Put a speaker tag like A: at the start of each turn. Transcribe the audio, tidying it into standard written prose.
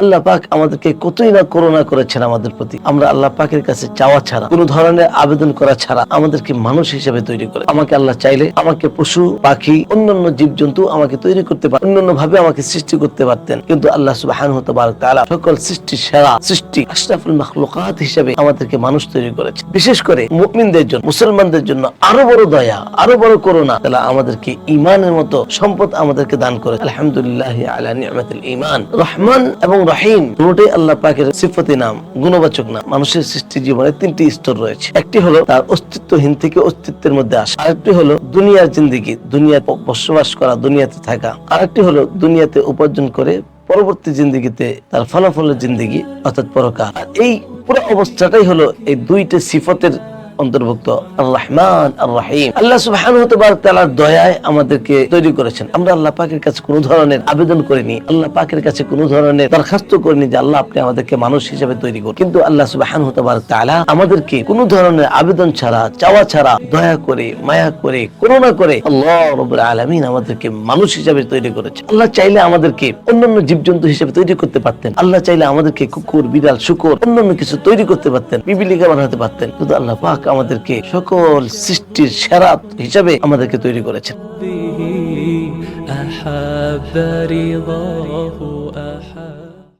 A: আল্লাহ পাক আমাদেরকে কতই না করুণা করেছেন আমাদের প্রতি। আমরা আল্লাহ পাকের কাছে চাওয়া ছাড়া, কোনো ধরনের আবেদন করা ছাড়া আমাদেরকে মানুষ হিসেবে তৈরি করে। আমাকে আল্লাহ চাইলে আমাকে পশু পাখি অন্যান্য জীবজন্তু আমাকে তৈরি করতে পারেন, অন্যান্য ভাবে আমাকে সৃষ্টি করতে পারতেন, কিন্তু আল্লাহ সুবহানাহু ওয়া তাআলা সকল সৃষ্টির সেরা সৃষ্টি আশরাফুল মাখলুকাত হিসেবে আমাদেরকে মানুষ তৈরি করেছে। বিশেষ করে মুমিনদের জন্য, মুসলমানদের জন্য আরো বড় দয়া, আরো বড় করুণা, তাআলা আমাদেরকে ঈমানের মতো সম্পদ আমাদেরকে দান করে। আলহামদুলিল্লাহ আলা নি'মাতিল ঈমান। রহমান এবং রহিম দুটোই আল্লাহ পাকের সিফাতি নাম, গুণবাচক নাম। মানুষের সৃষ্টি জীবনে তিনটি স্তর রয়েছে। একটি হলো তার অস্তিত্বহীন থেকে অস্তিত্বের মধ্যে আসা, আরেকটি হলো দুনিয়ার জিন্দেগি, দুনিয়াতে বসবাস করা, দুনিয়াতে থাকা, আরেকটি হলো দুনিয়াতে উপার্জন করে পরবর্তী জিন্দেগিতে তার ফলাফলের জিন্দেগি অর্থাৎ পরকাল। এই পুরো অবস্থাটাই হলো এই দুইটা সিফাতের অন্তর্ভুক্ত, আর রহমান আর রহিম। আল্লাহ সুবহানাহু ওয়া তাআলার দয়ায় আমাদেরকে তৈরি করেছেন। আমরা আল্লাহ পাকের কাছে কোনো ধরনের আবেদন করিনি, আল্লাহ পাকের কাছে কোনো ধরনের দরখাস্ত করিনি যে আল্লাহ আপনি আমাদেরকে মানুষ হিসেবে তৈরি করুন, কিন্তু আল্লাহ সুবহানাহু ওয়া তাআলা আমাদেরকে কোনো ধরনের আবেদন ছাড়া, চাওয়া ছাড়া, দয়া করে, মায়া করে, করুণা করে আল্লাহ রাব্বুল আলামিন আমাদেরকে মানুষ হিসেবে তৈরি করেছেন। আল্লাহ চাইলে আমাদেরকে অন্যান্য জীবজন্তু হিসেবে তৈরি করতে পারতেন, আল্লাহ চাইলে আমাদেরকে কুকুর, বিড়াল, শূকর, অন্যান্য কিছু তৈরি করতে পারতেন, পিপিলিকা বানাতে পারতেন, কিন্তু আল্লাহ পাক আমাদেরকে সকল সৃষ্টির সেরা হিসাবে আমাদেরকে তৈরি করেছেন।